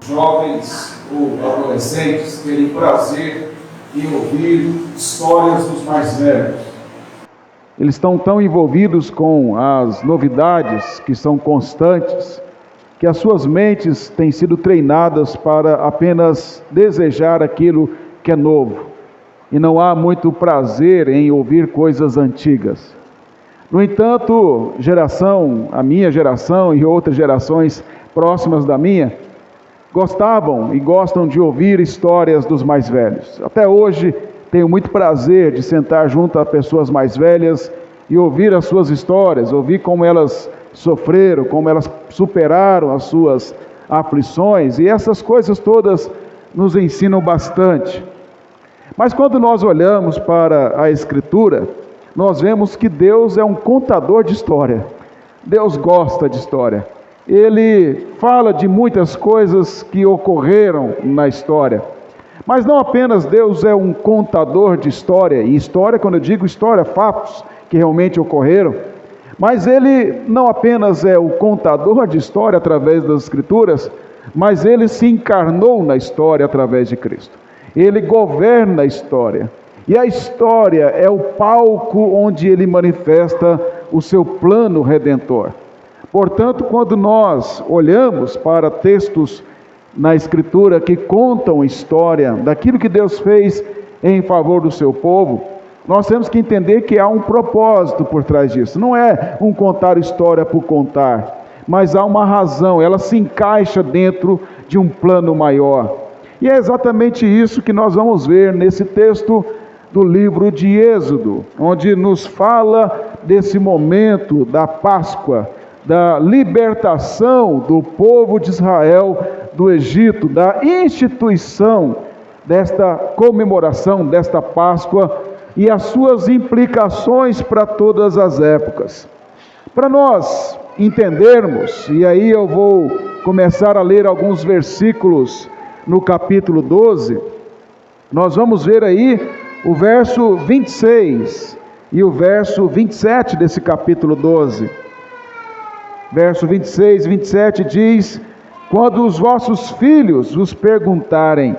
jovens ou adolescentes terem prazer em ouvir histórias dos mais velhos. Eles estão tão envolvidos com as novidades que são constantes, que as suas mentes têm sido treinadas para apenas desejar aquilo que é novo. E não há muito prazer em ouvir coisas antigas. No entanto, a minha geração e outras gerações próximas da minha, gostavam e gostam de ouvir histórias dos mais velhos. Até hoje, tenho muito prazer de sentar junto a pessoas mais velhas e ouvir as suas histórias, ouvir como elas sofreram, como elas superaram as suas aflições, e essas coisas todas nos ensinam bastante. Mas quando nós olhamos para a Escritura, nós vemos que Deus é um contador de história. Deus gosta de história. Ele fala de muitas coisas que ocorreram na história. Mas não apenas Deus é um contador de história, e história, quando eu digo história, fatos que realmente ocorreram, mas Ele não apenas é o contador de história através das Escrituras, mas Ele se encarnou na história através de Cristo. Ele governa a história. E a história é o palco onde Ele manifesta o seu plano redentor. Portanto, quando nós olhamos para textos na Escritura que contam história daquilo que Deus fez em favor do seu povo, nós temos que entender que há um propósito por trás disso. Não é um contar história por contar, mas há uma razão, ela se encaixa dentro de um plano maior. E é exatamente isso que nós vamos ver nesse texto do livro de Êxodo, onde nos fala desse momento da Páscoa, da libertação do povo de Israel do Egito, da instituição desta comemoração, desta Páscoa e as suas implicações para todas as épocas. Para nós entendermos, e aí eu vou começar a ler alguns versículos no capítulo 12, nós vamos ver aí o verso 26 e o verso 27 desse capítulo 12. Verso 26 e 27 diz: quando os vossos filhos vos perguntarem,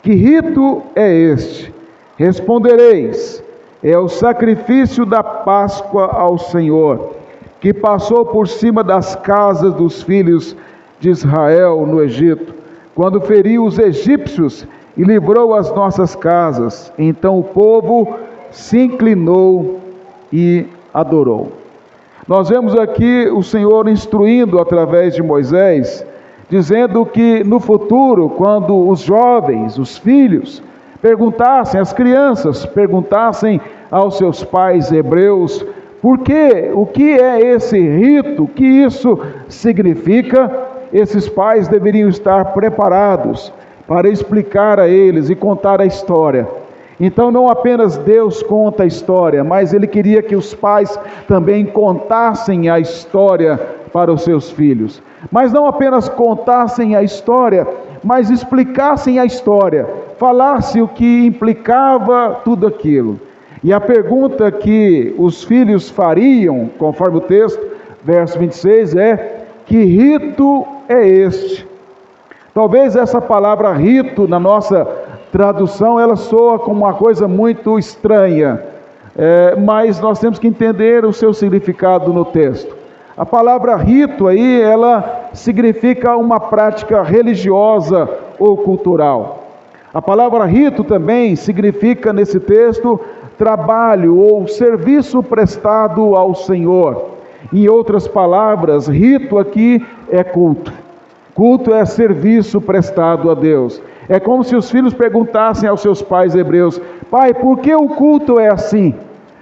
que rito é este? Respondereis, é o sacrifício da Páscoa ao Senhor, que passou por cima das casas dos filhos de Israel no Egito, quando feriu os egípcios e livrou as nossas casas. Então o povo se inclinou e adorou. Nós vemos aqui o Senhor instruindo através de Moisés, dizendo que no futuro, quando os jovens, os filhos, perguntassem, as crianças perguntassem aos seus pais hebreus, por quê? O que é esse rito? O que isso significa? Esses pais deveriam estar preparados para explicar a eles e contar a história. Então não apenas Deus conta a história, mas Ele queria que os pais também contassem a história para os seus filhos. Mas não apenas contassem a história, mas explicassem a história, falassem o que implicava tudo aquilo. E a pergunta que os filhos fariam, conforme o texto, verso 26, é: que rito é este? Talvez essa palavra rito, na nossa tradução, ela soa como uma coisa muito estranha, mas nós temos que entender o seu significado no texto. A palavra rito aí, ela significa uma prática religiosa ou cultural. A palavra rito também significa, nesse texto, trabalho ou serviço prestado ao Senhor. Em outras palavras, rito aqui é culto. Culto é serviço prestado a Deus. É como se os filhos perguntassem aos seus pais hebreus: pai, por que o culto é assim?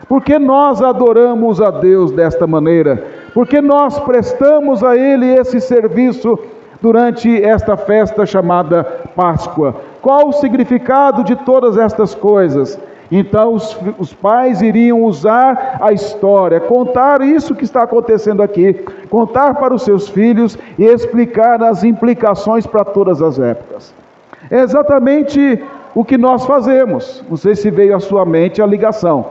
Por que nós adoramos a Deus desta maneira? Por que nós prestamos a Ele esse serviço durante esta festa chamada Páscoa? Qual o significado de todas estas coisas? Então os pais iriam usar a história, contar isso que está acontecendo aqui, contar para os seus filhos e explicar as implicações para todas as épocas. É exatamente o que nós fazemos. Não sei se veio à sua mente a ligação,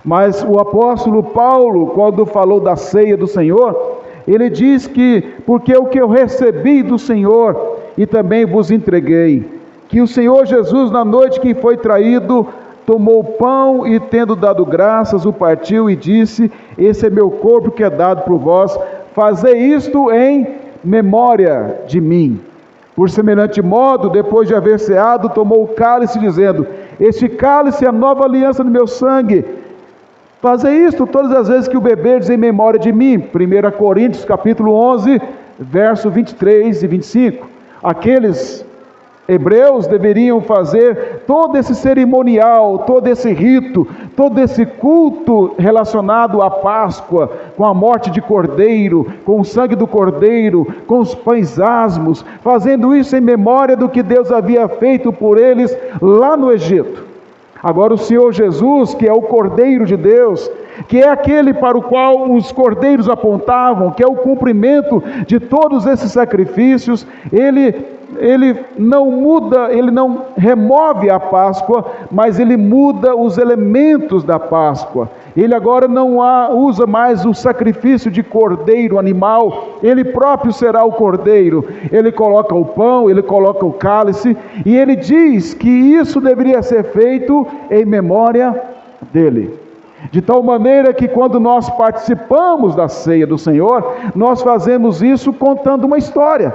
mas o apóstolo Paulo, quando falou da ceia do Senhor, ele diz que, porque o que eu recebi do Senhor, e também vos entreguei. Que o Senhor Jesus, na noite que foi traído, tomou o pão e, tendo dado graças, o partiu e disse: esse é meu corpo que é dado por vós, fazei isto em memória de mim. Por semelhante modo, depois de haver ceado, tomou o cálice, dizendo: este cálice é a nova aliança no meu sangue. Fazei isto todas as vezes que o beberdes em memória de mim. 1 Coríntios capítulo 11, verso 23 e 25. Aqueles hebreus deveriam fazer todo esse cerimonial, todo esse rito, todo esse culto relacionado à Páscoa, com a morte de cordeiro, com o sangue do cordeiro, com os pães asmos, fazendo isso em memória do que Deus havia feito por eles lá no Egito. Agora o Senhor Jesus, que é o Cordeiro de Deus, que é aquele para o qual os cordeiros apontavam, que é o cumprimento de todos esses sacrifícios, ele não muda, ele não remove a Páscoa, mas ele muda os elementos da Páscoa. Ele agora não usa mais o sacrifício de cordeiro animal, ele próprio será o cordeiro. Ele coloca o pão, ele coloca o cálice, e ele diz que isso deveria ser feito em memória dele. De tal maneira que quando nós participamos da ceia do Senhor, nós fazemos isso contando uma história.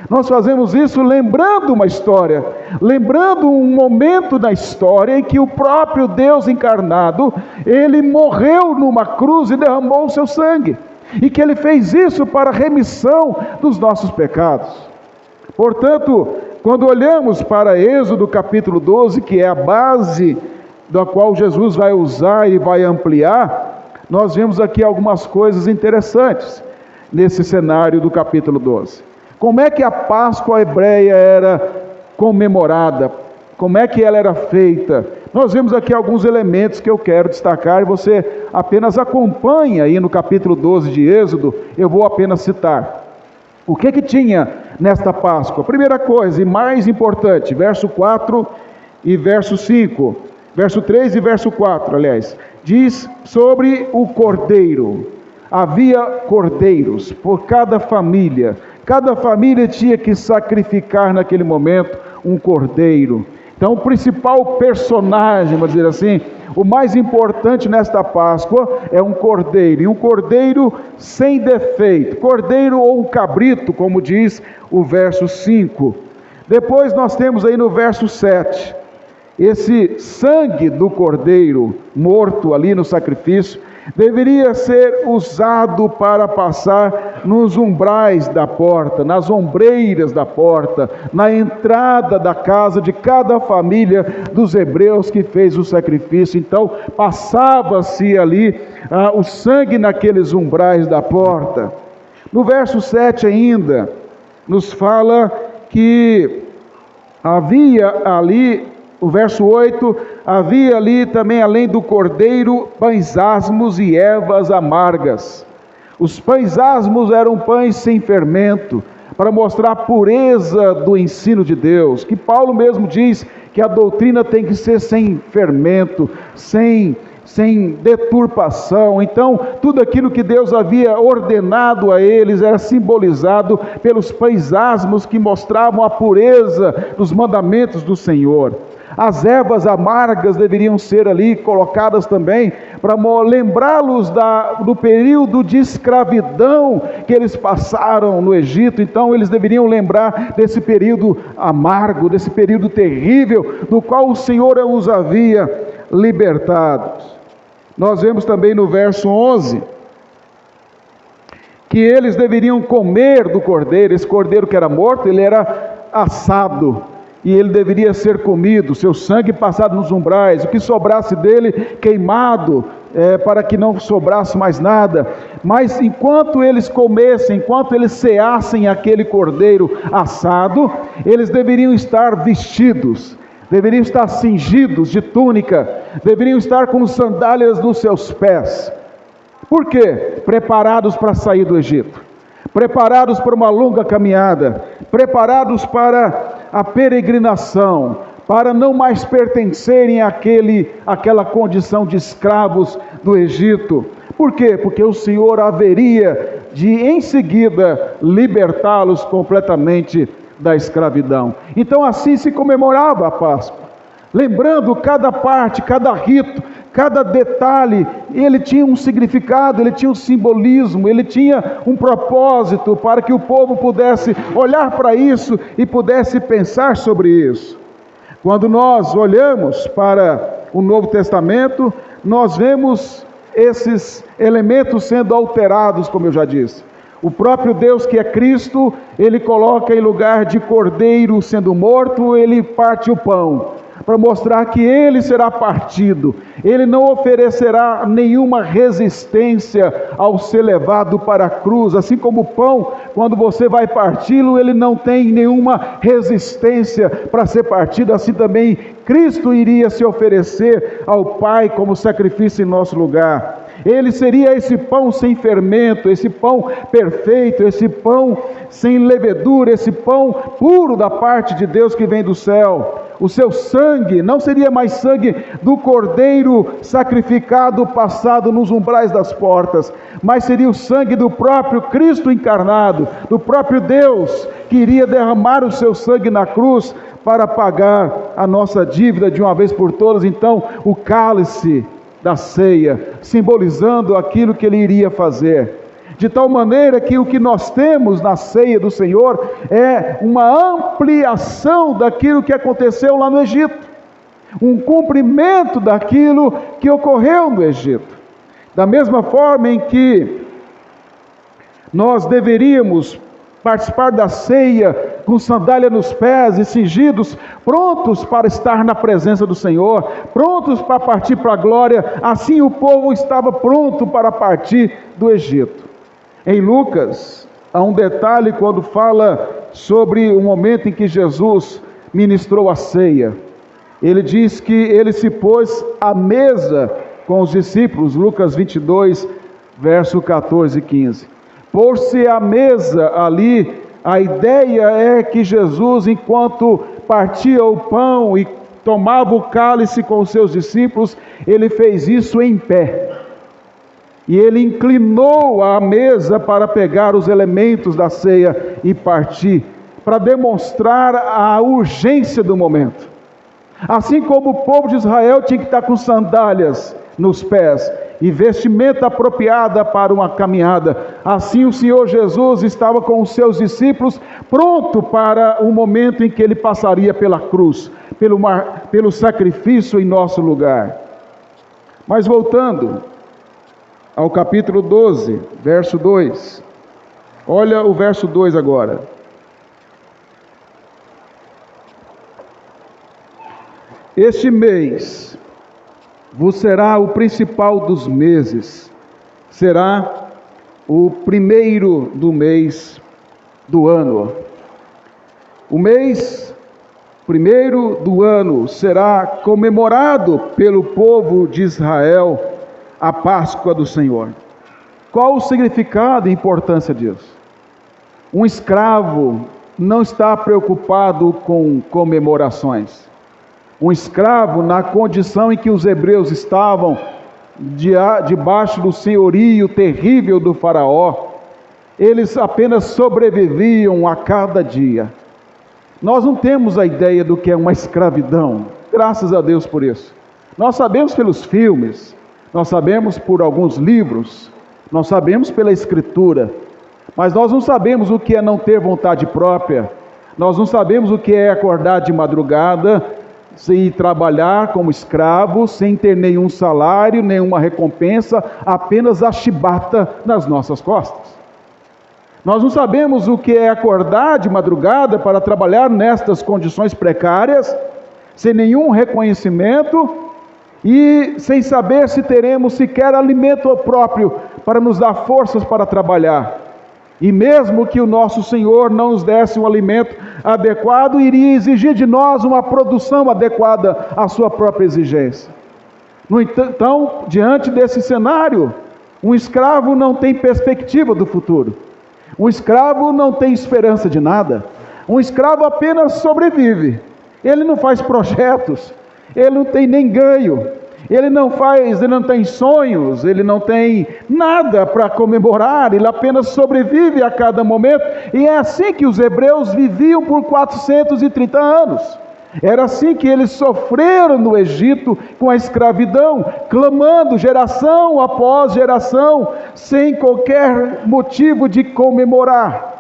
Nós fazemos isso lembrando uma história, lembrando um momento da história em que o próprio Deus encarnado, ele morreu numa cruz e derramou o seu sangue, e que ele fez isso para a remissão dos nossos pecados. Portanto, quando olhamos para Êxodo capítulo 12, que é a base da qual Jesus vai usar e vai ampliar, nós vemos aqui algumas coisas interessantes nesse cenário do capítulo 12. Como é que a Páscoa hebreia era comemorada? Como é que ela era feita? Nós vemos aqui alguns elementos que eu quero destacar, e você apenas acompanha aí no capítulo 12 de Êxodo, eu vou apenas citar. O que tinha nesta Páscoa? Primeira coisa, e mais importante, verso 4 e verso 5, verso 3 e verso 4, aliás, diz sobre o cordeiro. Havia cordeiros por cada família. Cada família tinha que sacrificar naquele momento um cordeiro. Então o principal personagem, vamos dizer assim, o mais importante nesta Páscoa é um cordeiro, e um cordeiro sem defeito, cordeiro ou um cabrito, como diz o verso 5. Depois nós temos aí no verso 7, esse sangue do cordeiro morto ali no sacrifício, deveria ser usado para passar nos umbrais da porta, nas ombreiras da porta, na entrada da casa de cada família dos hebreus que fez o sacrifício. Então passava-se ali o sangue naqueles umbrais da porta. No verso 7 ainda, nos fala que havia ali, o verso 8, havia ali também, além do cordeiro, pães asmos e ervas amargas. Os pães asmos eram pães sem fermento, para mostrar a pureza do ensino de Deus, que Paulo mesmo diz que a doutrina tem que ser sem fermento, sem deturpação. Então, tudo aquilo que Deus havia ordenado a eles era simbolizado pelos pães asmos que mostravam a pureza dos mandamentos do Senhor. As ervas amargas deveriam ser ali colocadas também para lembrá-los do período de escravidão que eles passaram no Egito. Então eles deveriam lembrar desse período amargo, desse período terrível, do qual o Senhor os havia libertado. Nós vemos também no verso 11, que eles deveriam comer do cordeiro. Esse cordeiro que era morto, ele era assado, e ele deveria ser comido, seu sangue passado nos umbrais, o que sobrasse dele queimado, para que não sobrasse mais nada. Mas enquanto eles comessem, enquanto eles ceassem aquele cordeiro assado, eles deveriam estar vestidos, deveriam estar cingidos de túnica, deveriam estar com sandálias nos seus pés. Por quê? Preparados para sair do Egito, preparados para uma longa caminhada, preparados para a peregrinação, para não mais pertencerem àquela condição de escravos do Egito. Por quê? Porque o Senhor haveria de em seguida libertá-los completamente da escravidão. Então assim se comemorava a Páscoa, lembrando cada parte, cada rito, cada detalhe. Ele tinha um significado, ele tinha um simbolismo, ele tinha um propósito para que o povo pudesse olhar para isso e pudesse pensar sobre isso. Quando nós olhamos para o Novo Testamento, nós vemos esses elementos sendo alterados, como eu já disse. O próprio Deus, que é Cristo, ele coloca em lugar de cordeiro sendo morto, ele parte o pão, para mostrar que ele será partido. Ele não oferecerá nenhuma resistência ao ser levado para a cruz. Assim como o pão, quando você vai parti-lo, ele não tem nenhuma resistência para ser partido. Assim também Cristo iria se oferecer ao Pai como sacrifício em nosso lugar. Ele seria esse pão sem fermento, esse pão perfeito, esse pão sem levedura, esse pão puro da parte de Deus que vem do céu. O seu sangue não seria mais sangue do cordeiro sacrificado, passado nos umbrais das portas, mas seria o sangue do próprio Cristo encarnado, do próprio Deus, que iria derramar o seu sangue na cruz para pagar a nossa dívida de uma vez por todas. Então, o cálice da ceia, simbolizando aquilo que ele iria fazer. De tal maneira que o que nós temos na ceia do Senhor é uma ampliação daquilo que aconteceu lá no Egito, um cumprimento daquilo que ocorreu no Egito. Da mesma forma em que nós deveríamos participar da ceia com sandália nos pés e cingidos, prontos para estar na presença do Senhor, prontos para partir para a glória, assim o povo estava pronto para partir do Egito. Em Lucas, há um detalhe quando fala sobre o momento em que Jesus ministrou a ceia. Ele diz que ele se pôs à mesa com os discípulos, Lucas 22, verso 14 e 15. Pôr-se à mesa ali, a ideia é que Jesus, enquanto partia o pão e tomava o cálice com os seus discípulos, ele fez isso em pé. E ele inclinou a mesa para pegar os elementos da ceia e partir, para demonstrar a urgência do momento. Assim como o povo de Israel tinha que estar com sandálias nos pés e vestimenta apropriada para uma caminhada, assim o Senhor Jesus estava com os seus discípulos, pronto para o momento em que ele passaria pela cruz, pelo sacrifício em nosso lugar. Mas voltando ao capítulo 12, verso 2. Olha o verso 2 agora. Este mês vos será o principal dos meses, será o primeiro do mês do ano. O mês primeiro do ano será comemorado pelo povo de Israel a Páscoa do Senhor. Qual o significado e importância disso? Um escravo não está preocupado com comemorações. Um escravo, na condição em que os hebreus estavam, debaixo do senhorio terrível do faraó, eles apenas sobreviviam a cada dia. Nós não temos a ideia do que é uma escravidão, graças a Deus por isso. Nós sabemos pelos filmes, nós sabemos por alguns livros, nós sabemos pela escritura, mas nós não sabemos o que é não ter vontade própria, nós não sabemos o que é acordar de madrugada, sem trabalhar como escravo, sem ter nenhum salário, nenhuma recompensa, apenas a chibata nas nossas costas. Nós não sabemos o que é acordar de madrugada para trabalhar nestas condições precárias, sem nenhum reconhecimento e sem saber se teremos sequer alimento próprio para nos dar forças para trabalhar. E mesmo que o nosso Senhor não nos desse um alimento adequado, iria exigir de nós uma produção adequada à sua própria exigência. No entanto, então, diante desse cenário, um escravo não tem perspectiva do futuro. Um escravo não tem esperança de nada. Um escravo apenas sobrevive. Ele não faz projetos, ele não tem nem ganho. Ele não tem sonhos, ele não tem nada para comemorar, ele apenas sobrevive a cada momento. E é assim que os hebreus viviam por 430 anos. Era assim que eles sofreram no Egito com a escravidão, clamando geração após geração, sem qualquer motivo de comemorar.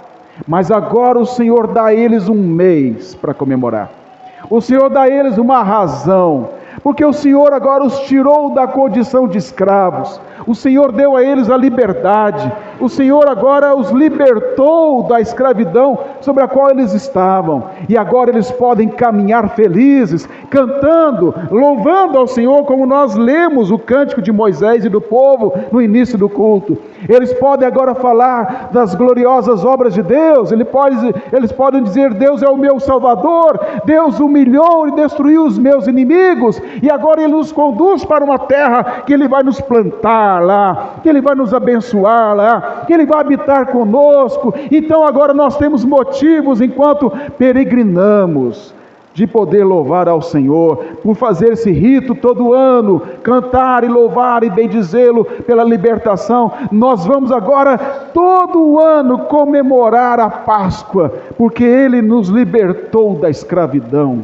Mas agora o Senhor dá a eles um mês para comemorar. O Senhor dá a eles uma razão, porque o Senhor agora os tirou da condição de escravos. O Senhor deu a eles a liberdade. O Senhor agora os libertou da escravidão sobre a qual eles estavam. E agora eles podem caminhar felizes, cantando, louvando ao Senhor, como nós lemos o cântico de Moisés e do povo no início do culto. Eles podem agora falar das gloriosas obras de Deus. Eles podem dizer: Deus é o meu Salvador, Deus humilhou e destruiu os meus inimigos, e agora Ele nos conduz para uma terra que Ele vai nos plantar lá, que Ele vai nos abençoar lá, que Ele vai habitar conosco. Então agora nós temos motivos, enquanto peregrinamos, de poder louvar ao Senhor, por fazer esse rito todo ano, cantar e louvar e bendizê-lo pela libertação. Nós vamos agora todo ano comemorar a Páscoa, porque Ele nos libertou da escravidão.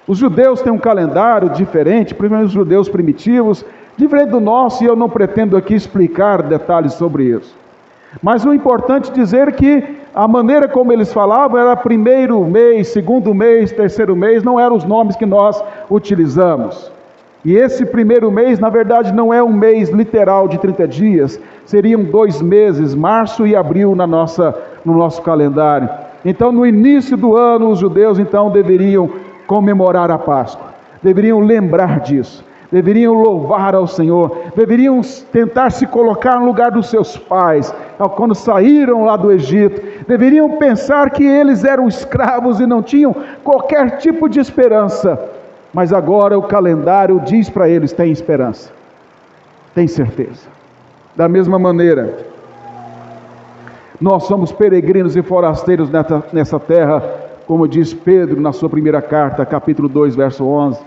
Os judeus têm um calendário diferente, principalmente os judeus primitivos, diferente do nosso, e eu não pretendo aqui explicar detalhes sobre isso. Mas o importante é dizer que a maneira como eles falavam era primeiro mês, segundo mês, terceiro mês, não eram os nomes que nós utilizamos. E esse primeiro mês, na verdade, não é um mês literal de 30 dias, seriam 2 meses, março e abril no nosso calendário. Então, no início do ano, os judeus então deveriam comemorar a Páscoa, deveriam lembrar disso, deveriam louvar ao Senhor, deveriam tentar se colocar no lugar dos seus pais, quando saíram lá do Egito, deveriam pensar que eles eram escravos e não tinham qualquer tipo de esperança, mas agora o calendário diz para eles: tem esperança, tem certeza. Da mesma maneira, nós somos peregrinos e forasteiros nessa terra, como diz Pedro na sua primeira carta, capítulo 2, verso 11.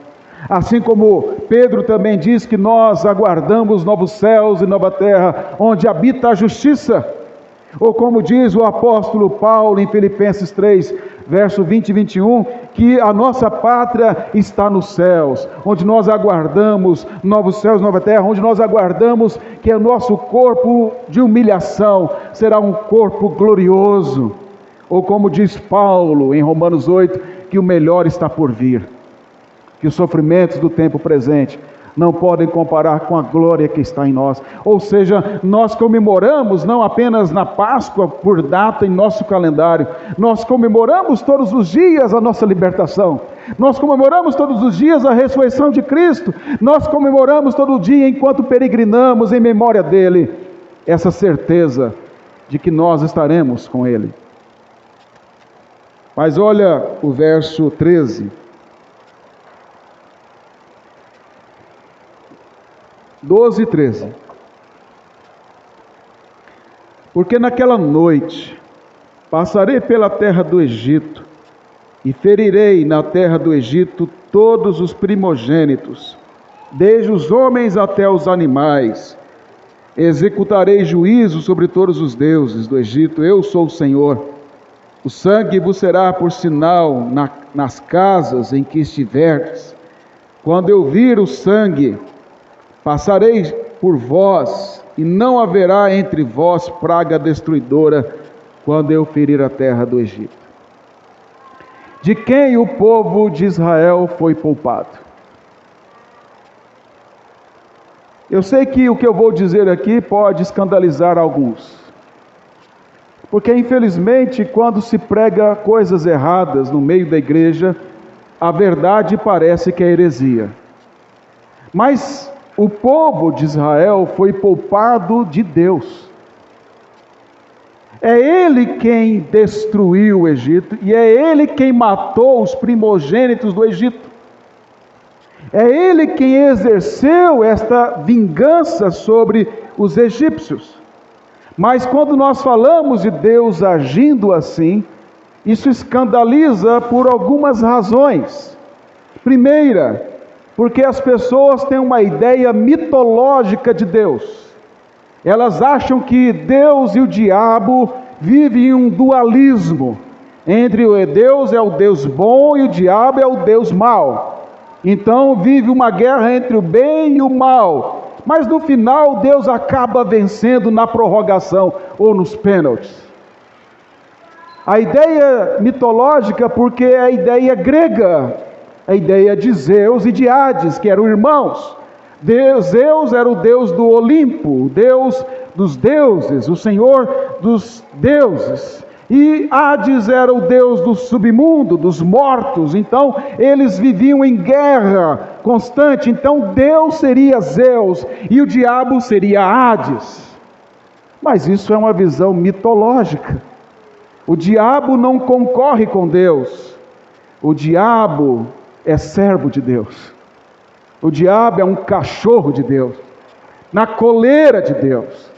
Assim como Pedro também diz que nós aguardamos novos céus e nova terra, onde habita a justiça. Ou como diz o apóstolo Paulo em Filipenses 3, verso 20 e 21, que a nossa pátria está nos céus, onde nós aguardamos novos céus e nova terra, onde nós aguardamos que o nosso corpo de humilhação será um corpo glorioso. Ou como diz Paulo em Romanos 8, que o melhor está por vir, que os sofrimentos do tempo presente não podem comparar com a glória que está em nós. Ou seja, nós comemoramos não apenas na Páscoa por data em nosso calendário, nós comemoramos todos os dias a nossa libertação, nós comemoramos todos os dias a ressurreição de Cristo, nós comemoramos todo dia enquanto peregrinamos em memória dele, essa certeza de que nós estaremos com ele. Mas olha o verso 13. 12 e 13. Porque naquela noite passarei pela terra do Egito e ferirei na terra do Egito todos os primogênitos, desde os homens até os animais. Executarei juízo sobre todos os deuses do Egito, eu sou o Senhor. O sangue vos será por sinal nas casas em que estiverdes. Quando eu vir o sangue, passarei por vós, e não haverá entre vós praga destruidora, quando eu ferir a terra do Egito. De quem o povo de Israel foi poupado? Eu sei que o que eu vou dizer aqui pode escandalizar alguns, porque infelizmente quando se prega coisas erradas no meio da igreja, a verdade parece que é heresia. Mas o povo de Israel foi poupado de Deus. É Ele quem destruiu o Egito, e é Ele quem matou os primogênitos do Egito. É Ele quem exerceu esta vingança sobre os egípcios. Mas quando nós falamos de Deus agindo assim, isso escandaliza por algumas razões. Primeira, Porque as pessoas têm uma ideia mitológica de Deus. Elas acham que Deus e o diabo vivem em um dualismo. Entre o Deus é o Deus bom e o diabo é o Deus mau. Então vive uma guerra entre o bem e o mal. Mas no final Deus acaba vencendo na prorrogação ou nos pênaltis. A ideia mitológica, porque é a ideia grega, a ideia de Zeus e de Hades, que eram irmãos. Zeus era o Deus do Olimpo, o Deus dos deuses, o Senhor dos deuses. E Hades era o Deus do submundo, dos mortos. Então eles viviam em guerra constante. Então Deus seria Zeus e o diabo seria Hades. Mas isso é uma visão mitológica. O diabo não concorre com Deus. O diabo é servo de Deus. O diabo é um cachorro de Deus, na coleira de Deus.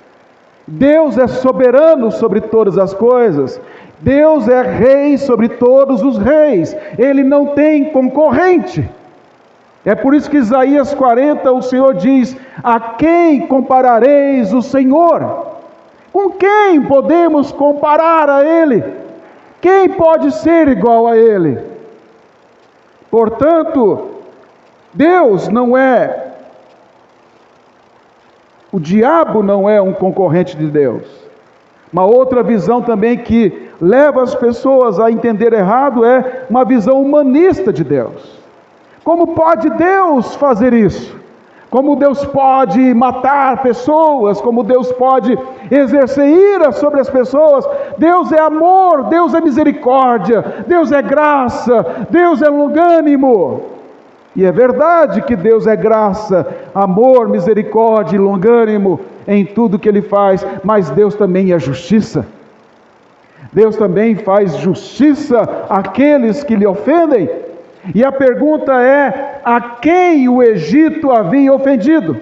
Deus é soberano sobre todas as coisas. Deus é rei sobre todos os reis. Ele não tem concorrente. É por isso que Isaías 40, o Senhor diz: a quem comparareis o Senhor? Com quem podemos comparar a Ele? Quem pode ser igual a Ele? Portanto, Deus não é, o diabo não é um concorrente de Deus. Uma outra visão também que leva as pessoas a entender errado é uma visão humanista de Deus. Como pode Deus fazer isso? Como Deus pode matar pessoas? Como Deus pode exercer ira sobre as pessoas? Deus é amor, Deus é misericórdia, Deus é graça, Deus é longânimo. E é verdade que Deus é graça, amor, misericórdia e longânimo em tudo que Ele faz, mas Deus também é justiça. Deus também faz justiça àqueles que lhe ofendem. E a pergunta é: a quem o Egito havia ofendido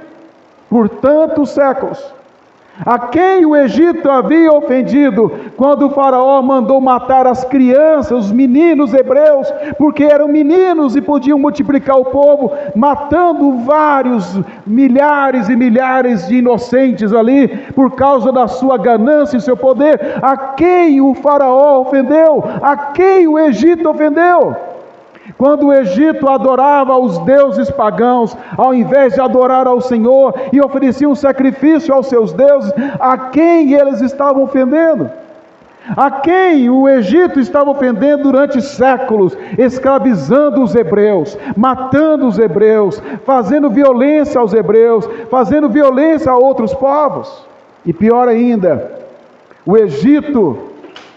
por tantos séculos? A quem o Egito havia ofendido quando o faraó mandou matar as crianças, os meninos hebreus, porque eram meninos e podiam multiplicar o povo, matando vários, milhares e milhares de inocentes ali, por causa da sua ganância e seu poder? A quem o faraó ofendeu? A quem o Egito ofendeu? Quando o Egito adorava os deuses pagãos, ao invés de adorar ao Senhor, e ofereciam um sacrifício aos seus deuses, a quem eles estavam ofendendo? A quem o Egito estava ofendendo durante séculos, escravizando os hebreus, matando os hebreus, fazendo violência aos hebreus, fazendo violência a outros povos. E pior ainda, o Egito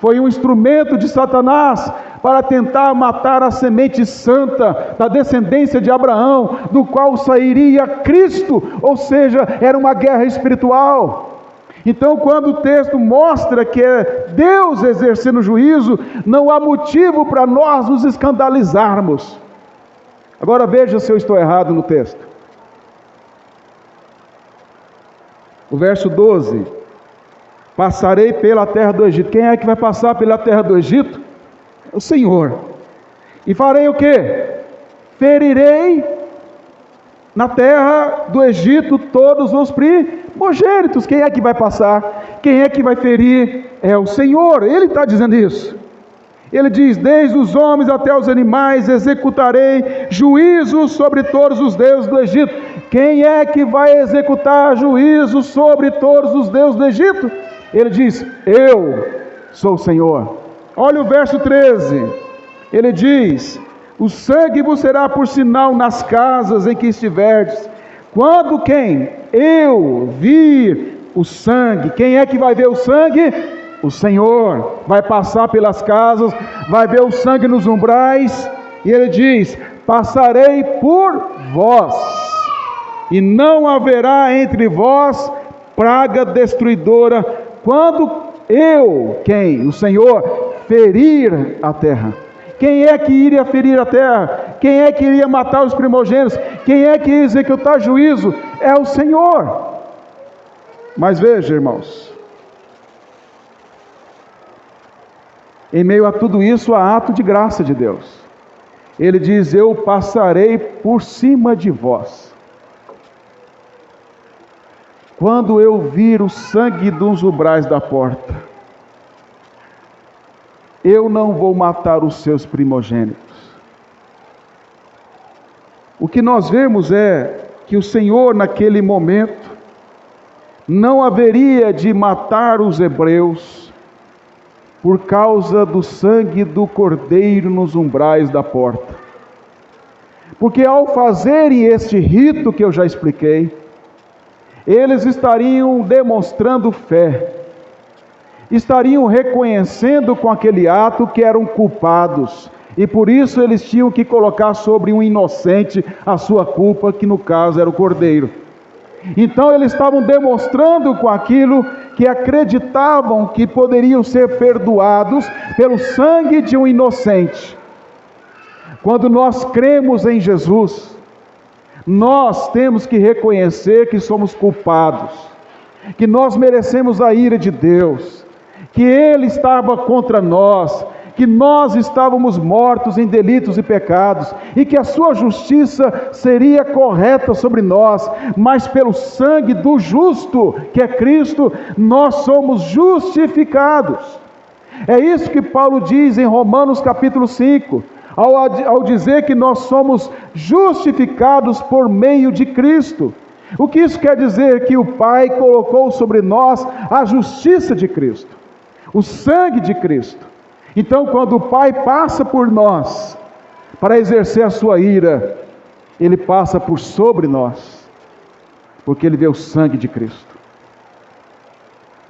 foi um instrumento de Satanás para tentar matar a semente santa da descendência de Abraão, do qual sairia Cristo, ou seja, era uma guerra espiritual. Então, quando o texto mostra que é Deus exercendo juízo, não há motivo para nós nos escandalizarmos. Agora veja se eu estou errado no texto. O verso 12: passarei pela terra do Egito. Quem é que vai passar pela terra do Egito? O Senhor. E farei o quê? Ferirei na terra do Egito todos os primogênitos. Quem é que vai passar? Quem é que vai ferir? É o Senhor. Ele está dizendo isso. Ele diz: desde os homens até os animais executarei juízo sobre todos os deuses do Egito. Quem é que vai executar juízo sobre todos os deuses do Egito? Ele diz: eu sou o Senhor. Olha o verso 13, ele diz: o sangue vos será por sinal nas casas em que estiverdes. Quando quem? Eu vir o sangue. Quem é que vai ver o sangue? O Senhor. Vai passar pelas casas, vai ver o sangue nos umbrais, e ele diz: passarei por vós, e não haverá entre vós praga destruidora, quando eu, quem? O Senhor, ferir a terra. Quem é que iria ferir a terra? Quem é que iria matar os primogênitos? Quem é que ia executar juízo? É o Senhor. Mas veja, irmãos, em meio a tudo isso há ato de graça de Deus. ele diz: eu passarei por cima de vós. Quando eu vir o sangue dos umbrais da porta, eu não vou matar os seus primogênitos. O que nós vemos é que o Senhor, naquele momento, não haveria de matar os hebreus por causa do sangue do cordeiro nos umbrais da porta. Porque ao fazerem este rito que eu já expliquei, eles estariam demonstrando fé, estariam reconhecendo com aquele ato que eram culpados, e por isso eles tinham que colocar sobre um inocente a sua culpa, que no caso era o cordeiro. Então eles estavam demonstrando com aquilo que acreditavam que poderiam ser perdoados pelo sangue de um inocente. Quando nós cremos em Jesus, nós temos que reconhecer que somos culpados, que nós merecemos a ira de Deus, que Ele estava contra nós, que nós estávamos mortos em delitos e pecados, e que a sua justiça seria correta sobre nós, mas pelo sangue do justo, que é Cristo, nós somos justificados. É isso que Paulo diz em Romanos capítulo 5, ao dizer que nós somos justificados por meio de Cristo. O que isso quer dizer? Que o Pai colocou sobre nós a justiça de Cristo, o sangue de Cristo. Então, quando o Pai passa por nós para exercer a sua ira, Ele passa por sobre nós, porque Ele vê o sangue de Cristo.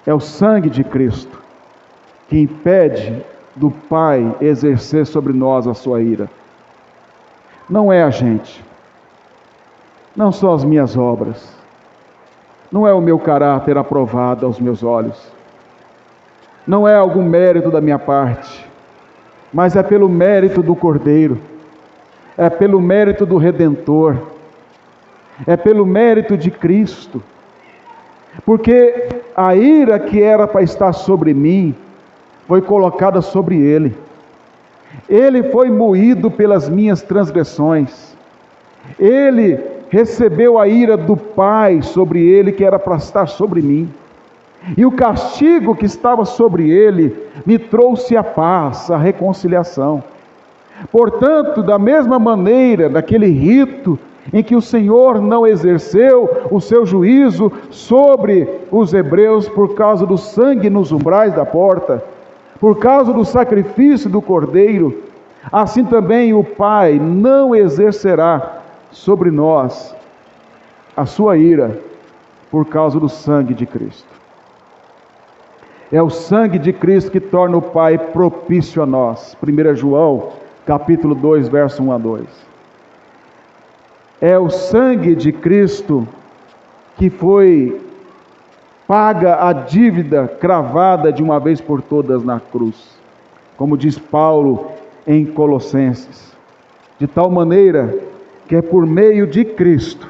É o sangue de Cristo que impede do Pai exercer sobre nós a sua ira. Não é a gente, não são as minhas obras, não é o meu caráter aprovado aos meus olhos, não é algum mérito da minha parte, mas é pelo mérito do Cordeiro, é pelo mérito do Redentor, é pelo mérito de Cristo, porque a ira que era para estar sobre mim, foi colocada sobre Ele. Ele foi moído pelas minhas transgressões, Ele recebeu a ira do Pai sobre Ele, que era para estar sobre mim. E o castigo que estava sobre ele me trouxe a paz, a reconciliação. Portanto, da mesma maneira, daquele rito em que o Senhor não exerceu o seu juízo sobre os hebreus por causa do sangue nos umbrais da porta, por causa do sacrifício do cordeiro, assim também o Pai não exercerá sobre nós a sua ira por causa do sangue de Cristo. É o sangue de Cristo que torna o Pai propício a nós. 1 João, capítulo 2, verso 1 a 2. É o sangue de Cristo que foi paga a dívida cravada de uma vez por todas na cruz. Como diz Paulo em Colossenses. De tal maneira que é por meio de Cristo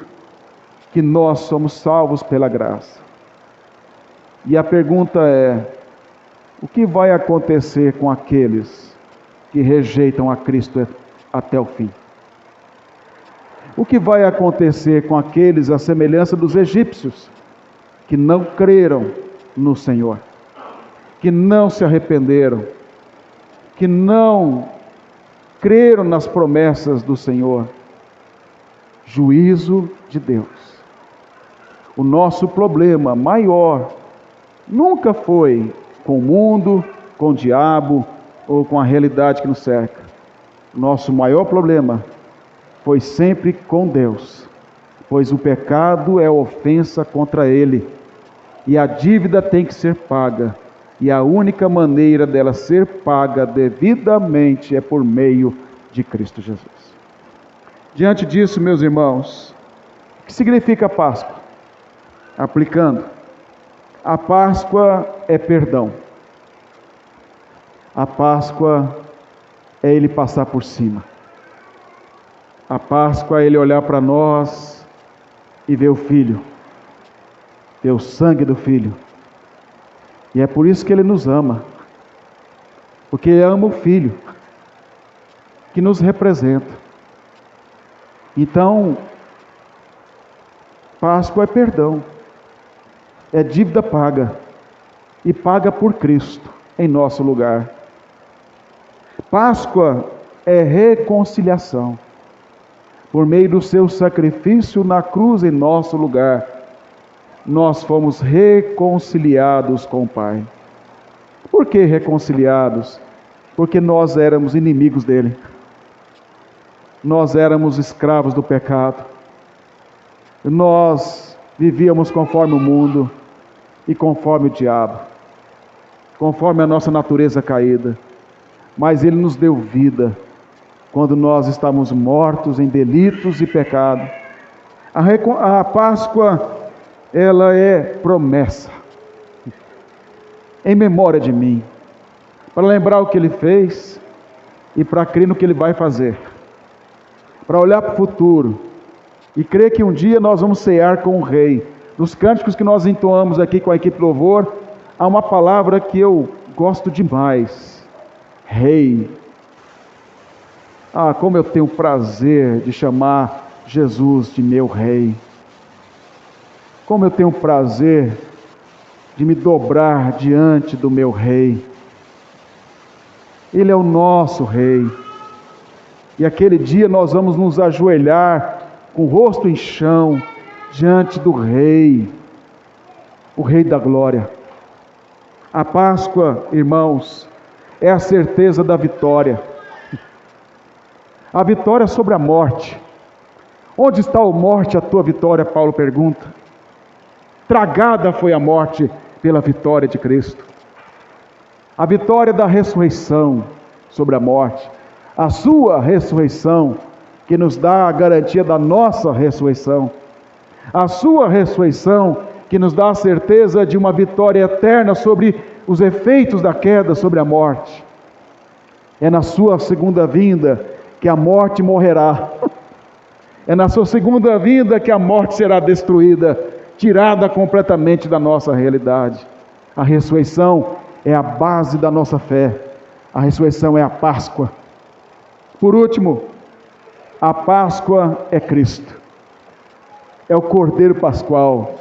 que nós somos salvos pela graça. E a pergunta é: o que vai acontecer com aqueles que rejeitam a Cristo até o fim? O que vai acontecer com aqueles, à semelhança dos egípcios, que não creram no Senhor, que não se arrependeram, que não creram nas promessas do Senhor? Juízo de Deus. O nosso problema maior nunca foi com o mundo, com o diabo ou com a realidade que nos cerca. Nosso maior problema foi sempre com Deus, pois o pecado é ofensa contra Ele, e a dívida tem que ser paga, e a única maneira dela ser paga devidamente é por meio de Cristo Jesus. Diante disso, meus irmãos, o que significa Páscoa? Aplicando, a Páscoa é perdão. A Páscoa é Ele passar por cima. A Páscoa é Ele olhar para nós e ver o Filho, ver o sangue do Filho. E é por isso que Ele nos ama, porque Ele ama o Filho. que nos representa. Então, Páscoa é perdão, é dívida paga, e paga por Cristo em nosso lugar. Páscoa é reconciliação, por meio do seu sacrifício na cruz em nosso lugar, nós fomos reconciliados com o Pai. Por que reconciliados? Porque nós éramos inimigos dele. Nós éramos escravos do pecado. Nós vivíamos conforme o mundo e conforme o diabo, conforme a nossa natureza caída. Mas ele nos deu vida quando nós estávamos mortos em delitos e pecado. A Páscoa, ela é promessa, em memória de mim, para lembrar o que ele fez e para crer no que ele vai fazer, para olhar para o futuro e crer que um dia nós vamos cear com o Rei. Nos cânticos que nós entoamos aqui com a equipe Louvor, há uma palavra que eu gosto demais: Rei. Ah, como eu tenho prazer de chamar Jesus de meu Rei. Como eu tenho prazer de me dobrar diante do meu Rei. Ele é o nosso Rei. E aquele dia nós vamos nos ajoelhar com o rosto em chão diante do Rei, o Rei da glória. A Páscoa, irmãos, é a certeza da vitória. A vitória sobre a morte. Onde está, ó morte, a tua vitória? Paulo pergunta. Tragada foi a morte pela vitória de Cristo. A vitória da ressurreição sobre a morte. A sua ressurreição, que nos dá a garantia da nossa ressurreição. A sua ressurreição, que nos dá a certeza de uma vitória eterna sobre os efeitos da queda sobre a morte. É na sua segunda vinda que a morte morrerá. É na sua segunda vinda que a morte será destruída, tirada completamente da nossa realidade. A ressurreição é a base da nossa fé. A ressurreição é a Páscoa. Por último, a Páscoa é Cristo. É o Cordeiro Pascual.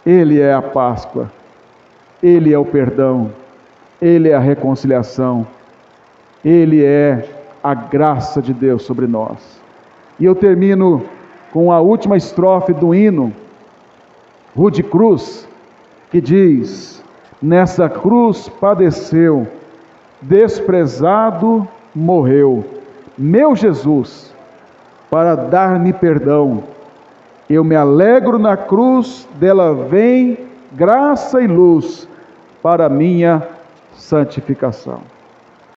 Ele é a Páscoa. Ele é o perdão. Ele é a reconciliação. Ele é a graça de Deus sobre nós. E eu termino com a última estrofe do hino Rude Cruz, que diz: nessa cruz padeceu, desprezado morreu, meu Jesus, para dar-me perdão. Eu me alegro na cruz, dela vem graça e luz para minha santificação.